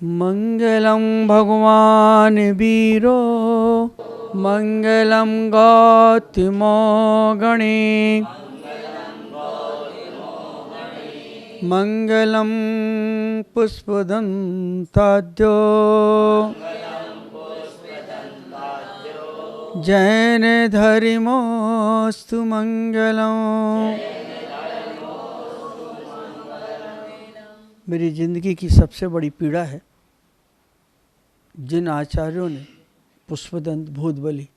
मंगलम भगवान वीरो मंगलम गौतमो गणे मंगलम पुष्पदंताद्यो जैन धर्मोस्तु मंगलम। मेरी जिंदगी की सबसे बड़ी पीड़ा है जिन आचार्यों ने पुष्पदंत भूतबली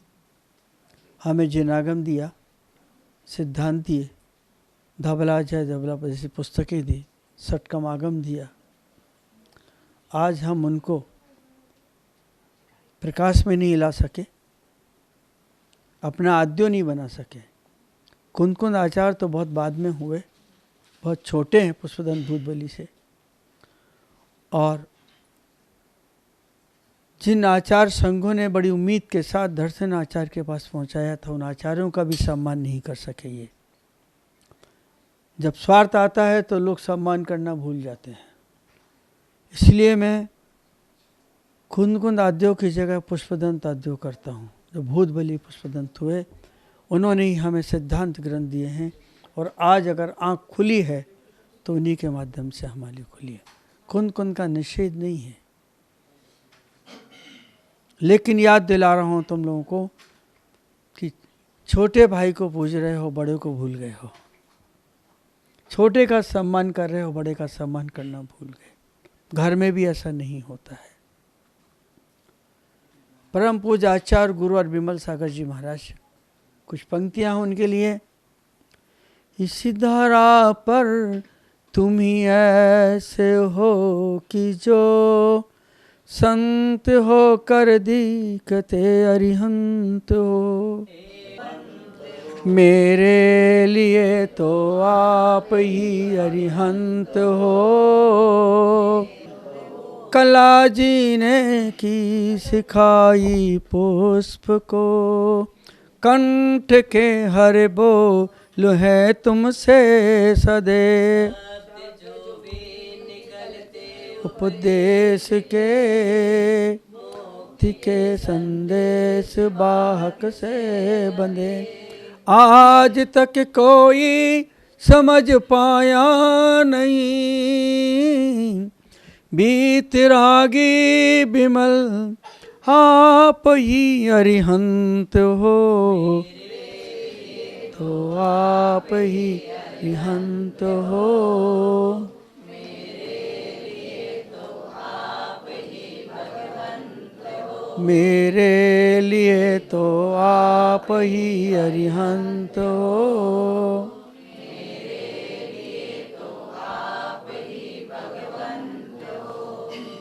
हमें जिनागम दिया, सिद्धांत दिए, धबला जय धबला जैसी पुस्तकें दी, सटकमागम दिया, आज हम उनको प्रकाश में नहीं ला सके, अपना आद्यो नहीं बना सके। कुंद कुंद आचार तो बहुत बाद में हुए, बहुत छोटे हैं पुष्पदंत भूतबली से। और जिन आचार संघों ने बड़ी उम्मीद के साथ दर्शन आचार्य के पास पहुंचाया था, उन आचार्यों का भी सम्मान नहीं कर सके। ये जब स्वार्थ आता है तो लोग सम्मान करना भूल जाते हैं। इसलिए मैं कुंद कुंद आद्यों की जगह पुष्पदंत आद्यो करता हूँ। जो भूतबली पुष्पदंत हुए उन्होंने ही हमें सिद्धांत ग्रंथ दिए हैं, और आज अगर आँख खुली है तो उन्हीं के माध्यम से हमारी खुली है। कुंद कुंद का निषेध नहीं है, लेकिन याद दिला रहा हूँ तुम लोगों को कि छोटे भाई को पूज रहे हो, बड़े को भूल गए हो। छोटे का सम्मान कर रहे हो, बड़े का सम्मान करना भूल गए। घर में भी ऐसा नहीं होता है। परम पूज्य आचार्य गुरुवर विमल सागर जी महाराज, कुछ पंक्तियां हैं उनके लिए। इसी धारा पर तुम ही ऐसे हो कि जो संत हो कर दिखते अरिहंत हो। मेरे लिए तो आप ही अरिहंत हो। कला जी ने की सिखाई पुष्प को, कंठ के हर बोल है तुमसे सदे। उपदेश के तिके संदेश बाहक से बंधे। आज तक कोई समझ पाया नहीं, बीतरागी बिमल आप ही अरिहंत हो। तो आप ही अरिहंत हो। मेरे लिए तो आप ही अरिहंत हो।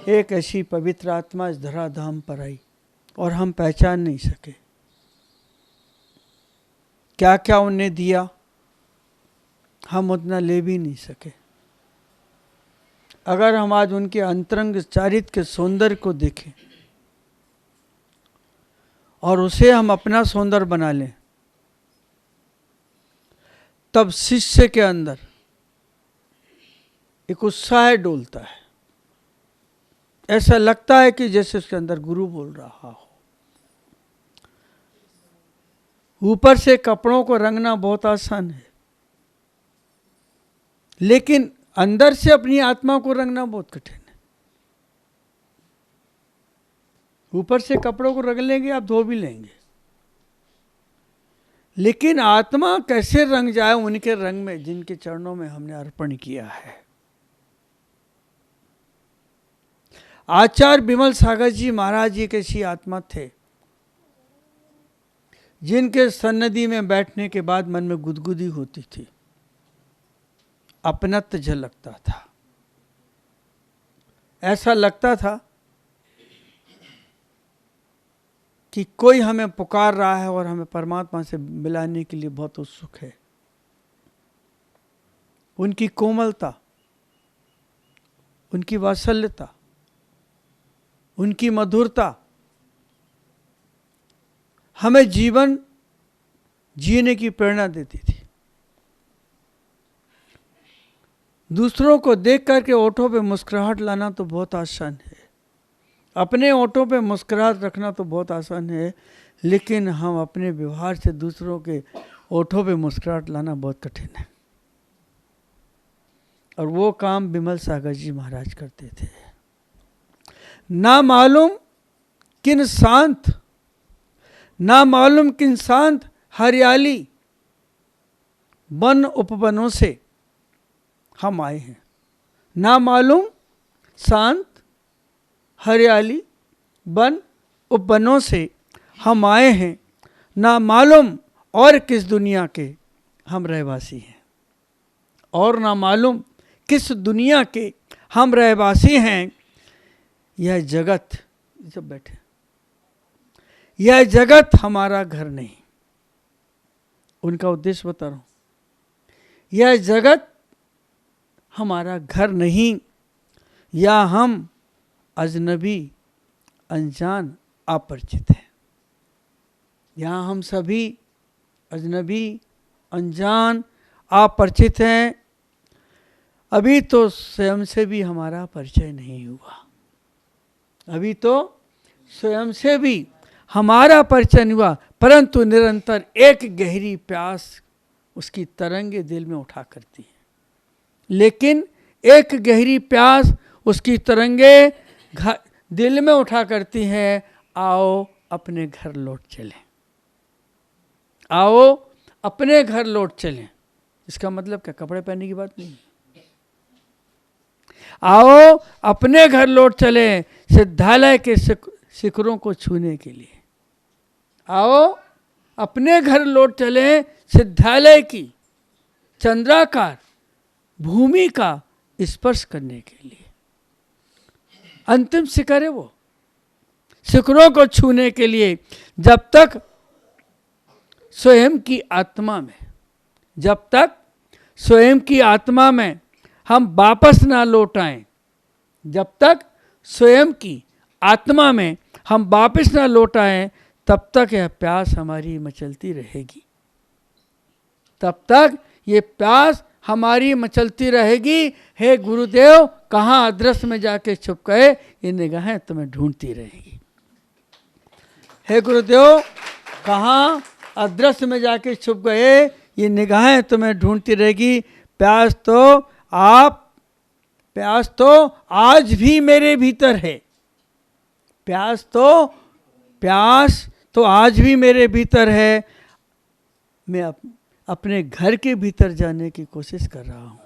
एक ऐसी पवित्र आत्मा इस धराधाम पर आई और हम पहचान नहीं सके। क्या क्या उन्हें दिया हम उतना ले भी नहीं सके। अगर हम आज उनके अंतरंग चारित्र के सौंदर्य को देखें और उसे हम अपना सौंदर्य बना लें, तब शिष्य के अंदर एक उत्साह डोलता है। ऐसा लगता है कि जैसे उसके अंदर गुरु बोल रहा हो। ऊपर से कपड़ों को रंगना बहुत आसान है, लेकिन अंदर से अपनी आत्मा को रंगना बहुत कठिन है। ऊपर से कपड़ों को रंग लेंगे, आप धो भी लेंगे, लेकिन आत्मा कैसे रंग जाए उनके रंग में जिनके चरणों में हमने अर्पण किया है। आचार्य विमल सागर जी महाराज एक ऐसी आत्मा थे जिनके सन्निधि में बैठने के बाद मन में गुदगुदी होती थी, अपनत्व झलकता था। ऐसा लगता था कि कोई हमें पुकार रहा है और हमें परमात्मा से मिलाने के लिए बहुत उत्सुक है। उनकी कोमलता, उनकी वात्सल्यता, उनकी मधुरता हमें जीवन जीने की प्रेरणा देती थी। दूसरों को देख करके ओठों पे मुस्कुराहट लाना तो बहुत आसान है, अपने ओंठों पे मुस्कुराहट रखना तो बहुत आसान है, लेकिन हम अपने व्यवहार से दूसरों के ओंठों पे मुस्कुराहट लाना बहुत कठिन है। और वो काम विमल सागर जी महाराज करते थे। ना मालूम किन शांत हरियाली वन उपवनों से हम आए हैं। ना मालूम शांत हरियाली वन उपवनों से हम आए हैं, ना मालूम और किस दुनिया के हम रहवासी हैं, और ना मालूम किस दुनिया के हम रहवासी हैं। यह जगत, जब बैठे, यह जगत हमारा घर नहीं। उनका उद्देश्य बता रहा हूं, यह जगत हमारा घर नहीं, या हम अजनबी अनजान अपरिचित हैं। यहाँ हम सभी अजनबी अनजान अपरिचित हैं। अभी तो स्वयं से भी हमारा परिचय नहीं हुआ, अभी तो स्वयं से भी हमारा परिचय नहीं हुआ, परंतु निरंतर एक गहरी प्यास उसकी तरंगे दिल में उठा करती है। लेकिन एक गहरी प्यास उसकी तरंगे दिल में उठा करती है, आओ अपने घर लौट चलें, आओ अपने घर लौट चलें। इसका मतलब क्या, कपड़े पहनने की बात नहीं। आओ अपने घर लौट चलें सिद्धालय के शिखरों को छूने के लिए। आओ अपने घर लौट चलें सिद्धालय की चंद्राकार भूमि का स्पर्श करने के लिए। अंतिम शिखर है वो, शिखरों को छूने के लिए। जब तक स्वयं की आत्मा में, जब तक स्वयं की आत्मा में हम वापस ना लौट आएं, जब तक स्वयं की आत्मा में हम वापस ना लौट आएं, तब तक यह प्यास हमारी मचलती रहेगी, तब तक ये प्यास हमारी मचलती रहेगी। हे गुरुदेव, कहाँ अदृश्य में जाके छुप गए, ये निगाहें तुम्हें ढूंढती रहेगी। हे गुरुदेव, कहाँ अदृश्य में जाके छुप गए, ये निगाहें तुम्हें ढूंढती रहेगी। प्यास तो आज भी मेरे भीतर है, प्यास तो आज भी मेरे भीतर है। मैं अपने घर के भीतर जाने की कोशिश कर रहा हूँ,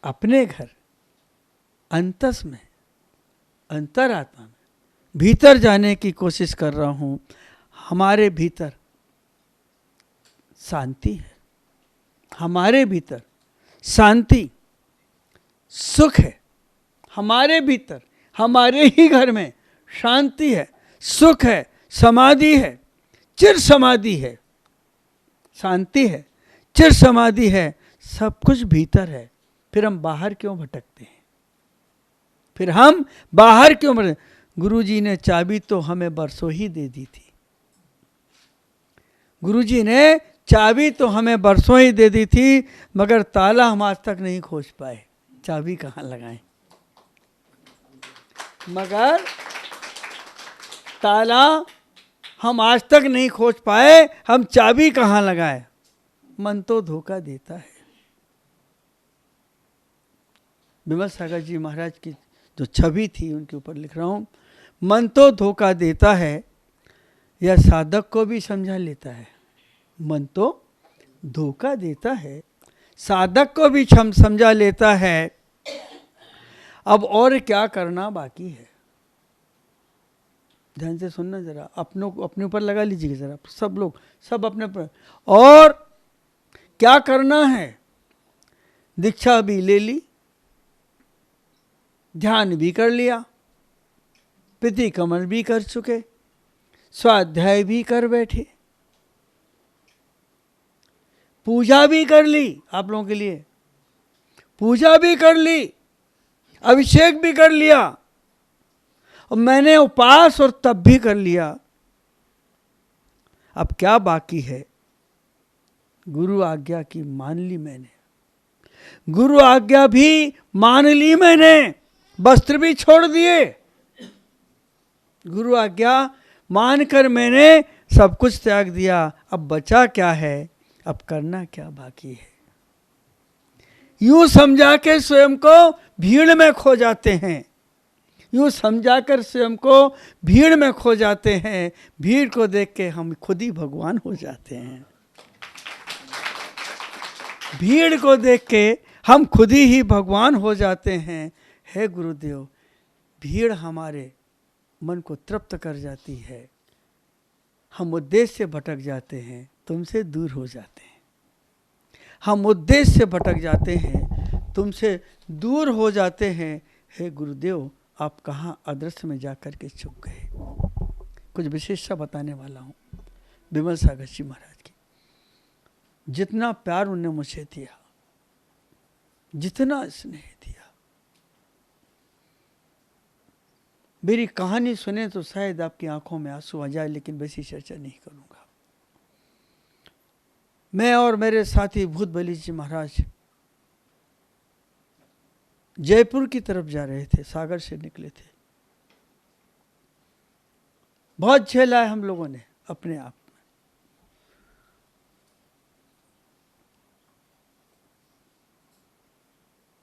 अपने घर अंतस में, अंतरात्मा में भीतर जाने की कोशिश कर रहा हूँ। हमारे भीतर शांति है, हमारे भीतर शांति सुख है, हमारे भीतर हमारे ही घर में शांति है, सुख है, समाधि है, चिर समाधि है, शांति है, चिर समाधि है, सब कुछ भीतर है। फिर हम बाहर क्यों भटकते हैं, फिर हम बाहर क्यों भटकते? गुरुजी ने चाबी तो हमें बरसों ही दे दी थी, गुरुजी ने चाबी तो हमें बरसों ही दे दी थी, मगर ताला हम आज तक नहीं खोज पाए। चाबी कहाँ लगाएं, मगर ताला हम आज तक नहीं खोज पाए, हम चाबी कहाँ लगाएं? मन तो धोखा देता है। विमल सागर जी महाराज की जो छवि थी उनके ऊपर लिख रहा हूँ। मन तो धोखा देता है, यह साधक को भी समझा लेता है। मन तो धोखा देता है, साधक को भी समझा लेता है। अब और क्या करना बाकी है, ध्यान से सुनना जरा, अपने ऊपर लगा लीजिएगा जरा, सब लोग, सब अपने ऊपर। और क्या करना है? दीक्षा भी ले ली, ध्यान भी कर लिया, प्रतिक्रमण भी कर चुके, स्वाध्याय भी कर बैठे, पूजा भी कर ली, आप लोगों के लिए पूजा भी कर ली, अभिषेक भी कर लिया, और मैंने उपवास और तप भी कर लिया। अब क्या बाकी है? गुरु आज्ञा की मान ली मैंने, गुरु आज्ञा भी मान ली मैंने, वस्त्र भी छोड़ दिए, गुरु आज्ञा मानकर मैंने सब कुछ त्याग दिया, अब बचा क्या है, अब करना क्या बाकी है। यूं समझा के स्वयं को भीड़ में खो जाते हैं, यूं समझाकर स्वयं को भीड़ में खो जाते हैं। भीड़ को देख के हम खुद ही भगवान हो जाते हैं। भीड़ को देख के हम खुद ही भगवान हो जाते हैं। हे गुरुदेव, भीड़ हमारे मन को तृप्त कर जाती है, हम उद्देश्य से भटक जाते हैं, तुमसे दूर हो जाते हैं। हम उद्देश्य से भटक जाते हैं, तुमसे दूर हो जाते हैं। हे गुरुदेव, आप कहाँ अदृश्य में जाकर के छुप गए। कुछ विशेषता बताने वाला हूँ विमल सागर जी महाराज की। जितना प्यार उन्होंने मुझे दिया, जितना स्नेह दिया, मेरी कहानी सुने तो शायद आपकी आंखों में आंसू आ जाए, लेकिन वैसी चर्चा नहीं करूंगा। मैं और मेरे साथी भूत बली जी महाराज जयपुर की तरफ जा रहे थे, सागर से निकले थे। बहुत झेला है हम लोगों ने अपने आप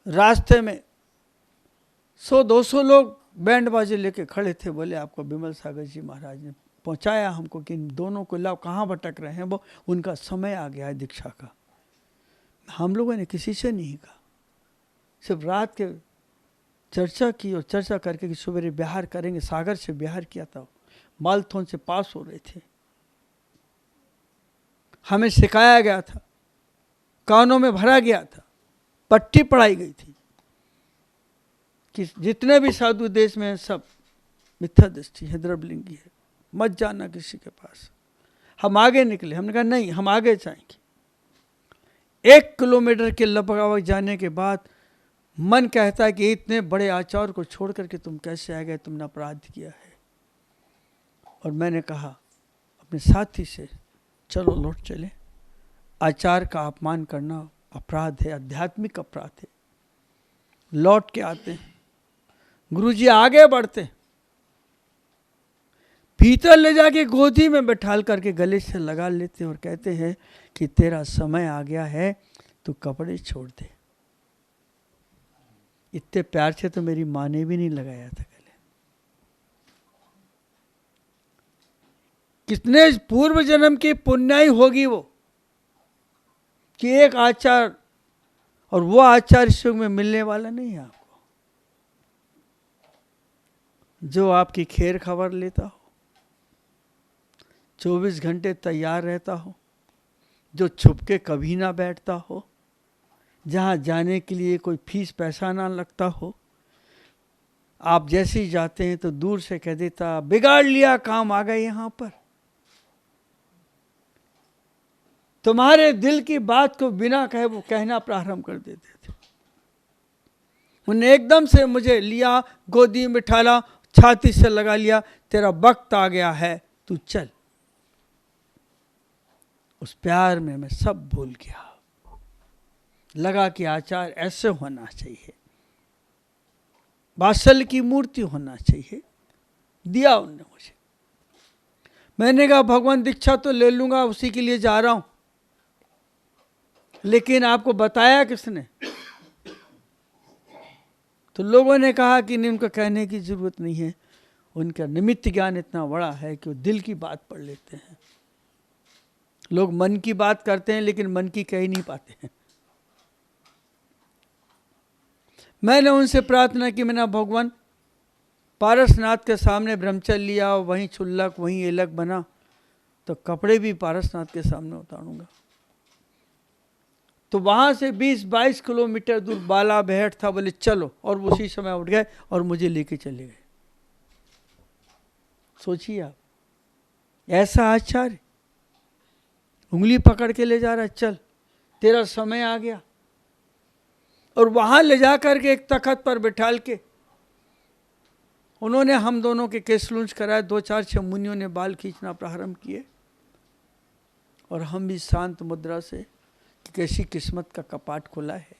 में। रास्ते में 100-200 लोग बैंड बाजे लेके खड़े थे। बोले आपको विमल सागर जी महाराज ने पहुंचाया हमको कि इन दोनों को लाओ, कहाँ भटक रहे हैं, वो उनका समय आ गया है दीक्षा का। हम लोगों ने किसी से नहीं कहा, सिर्फ रात के चर्चा की और चर्चा करके कि सवेरे बिहार करेंगे। सागर से बिहार किया था, मालथोन से पास हो रहे थे। हमें सिखाया गया था, कानों में भरा गया था, पट्टी पढ़ाई गई थी कि जितने भी साधु देश में हैं सब मिथ्या दृष्टि है, द्रव्यलिंगी है, मत जाना किसी के पास। हम आगे निकले, हमने कहा नहीं, हम आगे जाएंगे। 1 किलोमीटर के लगभग जाने के बाद मन कहता है कि इतने बड़े आचार्य को छोड़ करके तुम कैसे आ गए, तुमने अपराध किया है। और मैंने कहा अपने साथी से, चलो लौट चले, आचार्य का अपमान करना अपराध है, आध्यात्मिक अपराध है। लौट के आते हैं, गुरुजी आगे बढ़ते, भीतर ले जाके गोदी में बैठाल करके गले से लगा लेते और कहते हैं कि तेरा समय आ गया है, तू कपड़े छोड़ दे। इतने प्यार से तो मेरी माँ ने भी नहीं लगाया था गले। कितने पूर्व जन्म की पुण्याई होगी वो कि एक आचार, और वो आचार इस युग में मिलने वाला नहीं है आपको, जो आपकी खैर खबर लेता हो, 24 घंटे तैयार रहता हो, जो छुपके कभी ना बैठता हो, जहाँ जाने के लिए कोई फीस पैसा ना लगता हो। आप जैसे ही जाते हैं तो दूर से कह देता बिगाड़ लिया काम, आ गए यहाँ पर। तुम्हारे दिल की बात को बिना कहे वो कहना प्रारंभ कर देते थे। उन्हें एकदम से मुझे लिया, गोदी में बिठाला, छाती से लगा लिया, तेरा वक्त आ गया है, तू चल। उस प्यार में मैं सब भूल गया। लगा कि आचार ऐसे होना चाहिए, वात्सल्य की मूर्ति होना चाहिए। दिया उन्होंने मुझे। मैंने कहा भगवान दीक्षा तो ले लूंगा, उसी के लिए जा रहा हूं, लेकिन आपको बताया किसने? तो लोगों ने कहा कि नहीं, उनका कहने की जरूरत नहीं है, उनका निमित्त ज्ञान इतना बड़ा है कि वो दिल की बात पढ़ लेते हैं। लोग मन की बात करते हैं लेकिन मन की कह ही नहीं पाते हैं। मैंने उनसे प्रार्थना की, मैंने भगवान पारसनाथ के सामने ब्रह्मचर्य लिया, वहीं छुल्लक वहीं एलक बना, तो कपड़े भी पारसनाथ के सामने उतारूंगा। तो वहां से 20-22 किलोमीटर दूर बाला बेहट था। बोले चलो, और उसी समय उठ गए और मुझे लेके चले गए। सोचिए आप, ऐसा आचार्य उंगली पकड़ के ले जा रहा है, चल तेरा समय आ गया। और वहां ले जा करके एक तखत पर बिठाल के उन्होंने हम दोनों के केस लूंच कराए। 2-4 मुनियों ने बाल खींचना प्रारंभ किए और हम भी शांत मुद्रा से कि कैसी किस्मत का कपाट खुला है,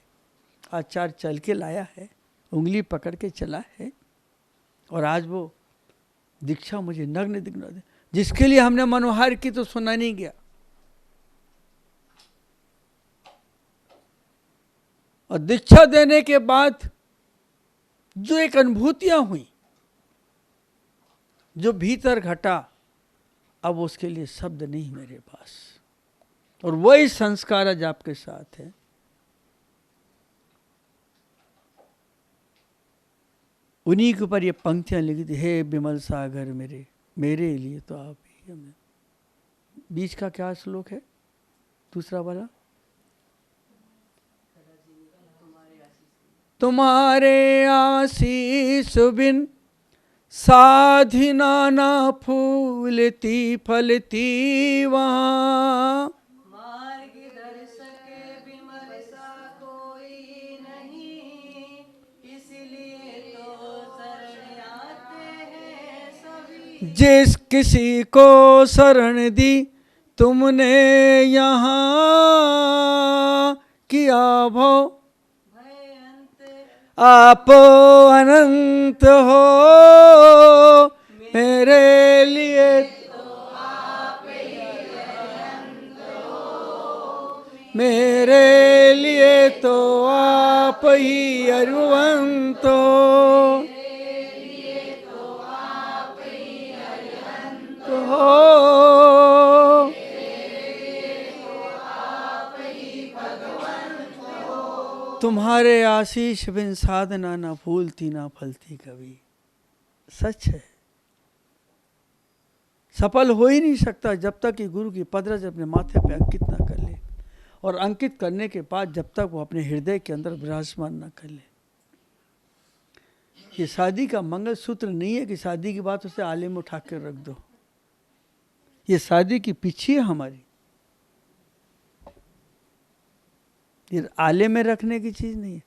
आचार्य चल के लाया है, उंगली पकड़ के चला है, और आज वो दीक्षा मुझे नग्न दिखना दे। जिसके लिए हमने मनोहार की तो सुना नहीं गया। और दीक्षा देने के बाद जो एक अनुभूतियां हुई, जो भीतर घटा, अब उसके लिए शब्द नहीं मेरे पास। और वही संस्कार आज आपके साथ है। उन्हीं के ऊपर ये पंक्तियां लिखी थी, हे विमल सागर मेरे लिए तो आप ही हमें। बीच का क्या श्लोक है दूसरा वाला? तुम्हारे आशीष बिन साधिना ना फूलती फलती वहाँ, मार्ग दर्शक विमल सा कोई नहीं, इसलिए तो शरण आते हैं सभी। जिस किसी को शरण दी तुमने यहाँ, किया भव आप अनंत हो, मेरे लिए तो आप ही अनंत हो, मेरे लिए तो आप ही अनंत हो, मेरे लिए तो आप ही अनंत हो, मेरे लिए तो आप ही भगवंत हो। तुम्हारे आशीष बिन साधना ना फूलती ना फलती कभी। सच है, सफल हो ही नहीं सकता जब तक कि गुरु की पदरज अपने माथे पे अंकित ना कर ले, और अंकित करने के बाद जब तक वो अपने हृदय के अंदर विराजमान ना कर ले। ये शादी का मंगल सूत्र नहीं है कि शादी की बात उसे आले में उठा कर रख दो। ये शादी की पीछे है हमारी, ये आले में रखने की चीज नहीं है।